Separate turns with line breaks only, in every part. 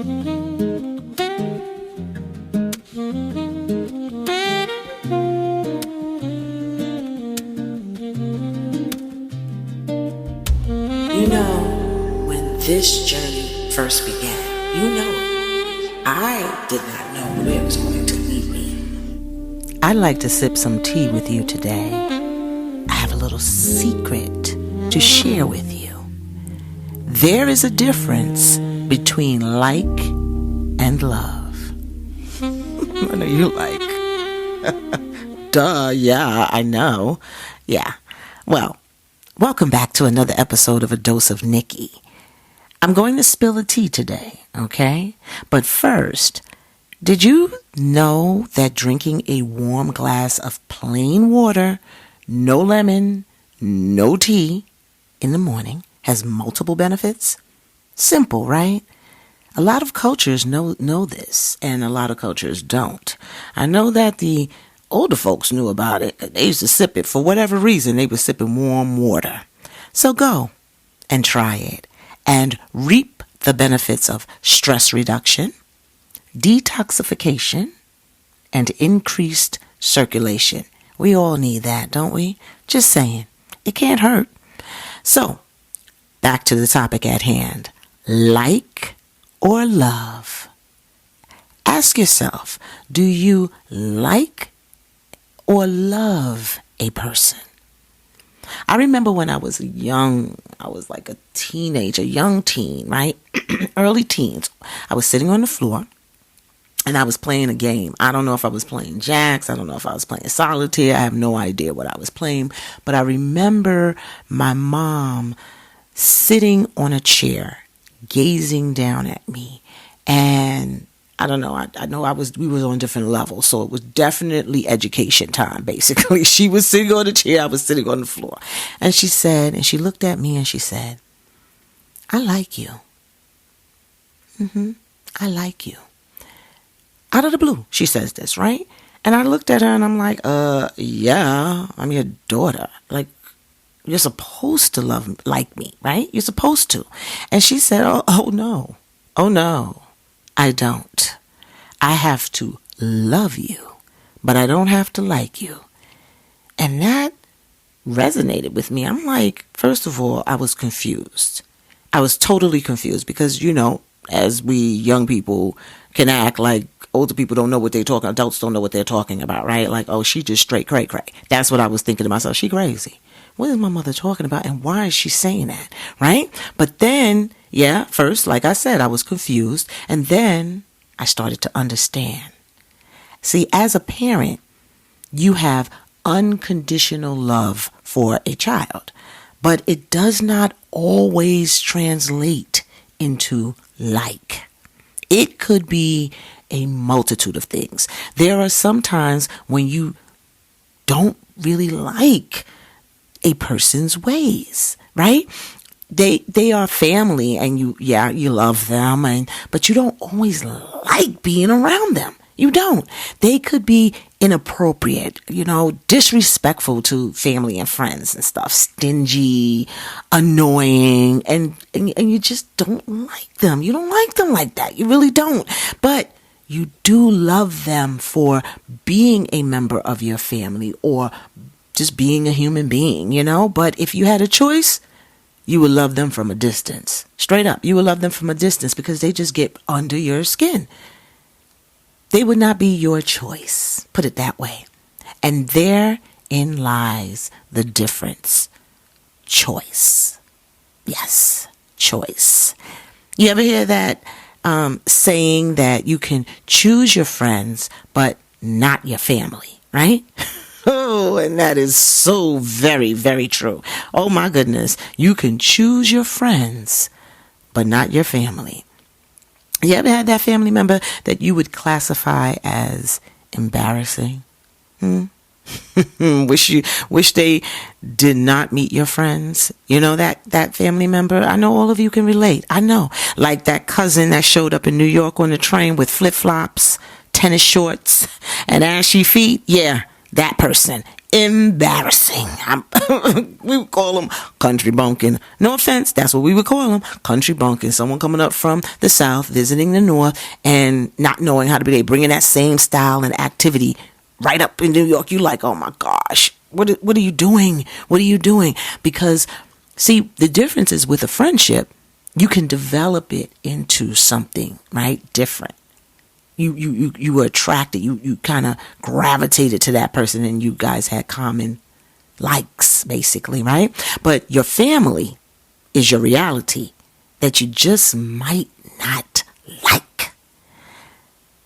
You know, when this journey first began, I did not know where it was going to lead me.
I'd like to sip some tea with you today. I have a little secret to share with you. There is a difference between like and love. What are you like? Duh, yeah, I know. Yeah. Well, welcome back to another episode of A Dose of Nicki. I'm going to spill the tea today, okay? But first, did you know that drinking a warm glass of plain water, no lemon, no tea, in the morning has multiple benefits? Simple, right? A lot of cultures know this, and a lot of cultures don't. I know that the older folks knew about it. They used to sip it. For whatever reason, they were sipping warm water. So go and try it and reap the benefits of stress reduction, detoxification, and increased circulation. We all need that, don't we? Just saying. It can't hurt. So, back to the topic at hand. Like or love? Ask yourself, do you like or love a person? I remember when I was young, I was like a teenager, young teen, right? Early teens. I was sitting on the floor and I was playing a game. I don't know if I was playing jacks. I don't know if I was playing solitaire. I have no idea what I was playing. But I remember my mom sitting on a chair, gazing down at me. And I don't know. I know we was on different levels, so it was definitely education time, basically. She was sitting on the chair, I was sitting on the floor. And she said, and she looked at me and she said, I like you. I like you. Out of the blue, she says this, right? And I looked at her and I'm like, yeah, I'm your daughter. Like, you're supposed to like me, right? You're supposed to. And she said, oh no, I don't. I have to love you, but I don't have to like you. And that resonated with me. I'm like, first of all, I was confused. I was totally confused because, as we young people can act like older people don't know what they're talking, adults don't know what they're talking about, right? Like, oh, she just straight cray. That's what I was thinking to myself. She crazy. What is my mother talking about? And why is she saying that? Right? But then, first, like I said, I was confused. And then I started to understand. See, as a parent, you have unconditional love for a child. But it does not always translate into like. It could be a multitude of things. There are some times when you don't really like a person's ways, right? They are family and you love them, but you don't always like being around them. You don't. They could be inappropriate, disrespectful to family and friends and stuff, stingy, annoying, and you just don't like them. You don't like them like that. You really don't. But you do love them for being a member of your family or just being a human being, But if you had a choice, you would love them from a distance. Straight up, you would love them from a distance because they just get under your skin. They would not be your choice, put it that way. And therein lies the difference. Choice. Yes, choice. You ever hear that saying that you can choose your friends, but not your family, right? Oh, and that is so very, very true. Oh my goodness. You can choose your friends, but not your family. You ever had that family member that you would classify as embarrassing? Wish they did not meet your friends. That family member. I know all of you can relate. I know. Like that cousin that showed up in New York on the train with flip-flops, tennis shorts, and ashy feet. Yeah. That person, embarrassing. We would call them country bumpkin. No offense, that's what we would call them, country bumpkin. Someone coming up from the South, visiting the North, and not knowing how to behave, bringing that same style and activity right up in New York. You like, oh my gosh, what are you doing? What are you doing? Because, see, the difference is with a friendship, you can develop it into something, right, different. You were attracted, you kind of gravitated to that person, and you guys had common likes, basically, right? But your family is your reality that you just might not like.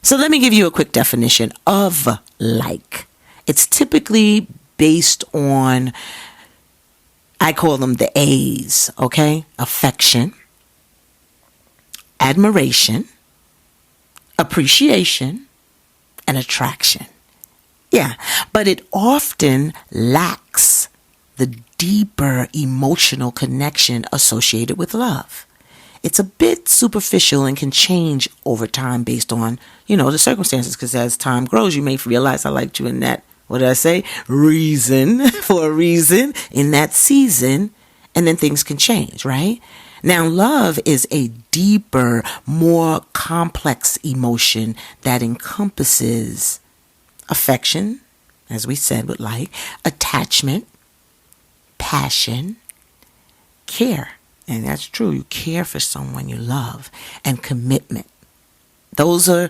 So let me give you a quick definition of like. It's typically based on, I call them the A's, okay? Affection, admiration, appreciation, and attraction. Yeah, but it often lacks the deeper emotional connection associated with love. It's a bit superficial and can change over time based on, the circumstances, because as time grows, you may realize I liked you in that, what did I say? Reason, for a reason, in that season, and then things can change, right? Now, love is a deeper, more complex emotion that encompasses affection, as we said with like, attachment, passion, care. And that's true. You care for someone you love, and commitment. Those are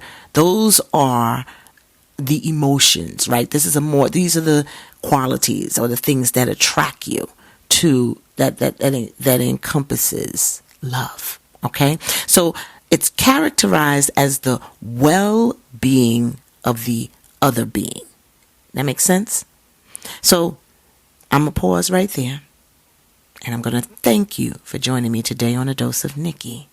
the emotions, right? These are the qualities or the things that attract you to that encompasses love. Okay? So it's characterized as the well-being of the other being. That makes sense? So I'm going to pause right there. And I'm going to thank you for joining me today on A Dose of Nicki.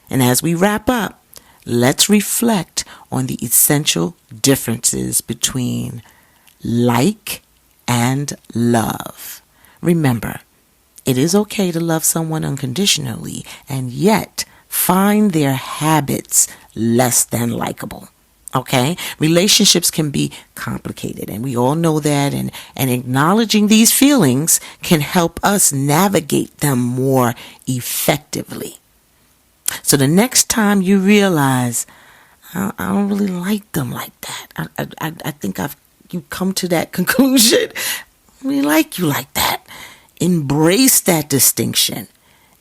And as we wrap up, let's reflect on the essential differences between like and love. Remember, it is okay to love someone unconditionally and yet find their habits less than likable. Okay? Relationships can be complicated, and we all know that, and acknowledging these feelings can help us navigate them more effectively. So the next time you realize, I don't really like them like that, I think you come to that conclusion, I really like you like that. Embrace that distinction.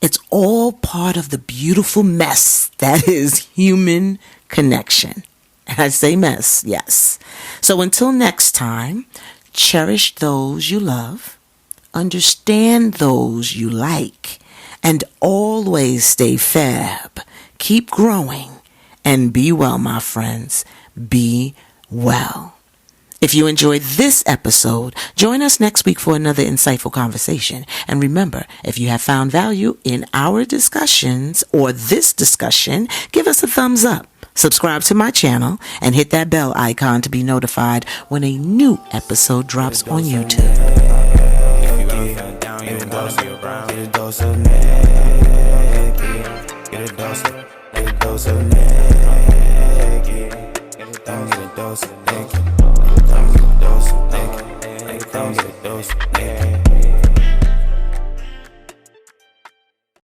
It's all part of the beautiful mess that is human connection. And I say mess, yes. So until next time, cherish those you love, understand those you like, and always stay fab. Keep growing and be well, my friends. Be well. If you enjoyed this episode, join us next week for another insightful conversation. And remember, if you have found value in our discussions or this discussion, give us a thumbs up. Subscribe to my channel and hit that bell icon to be notified when a new episode drops on YouTube. Get a dose of Nicki.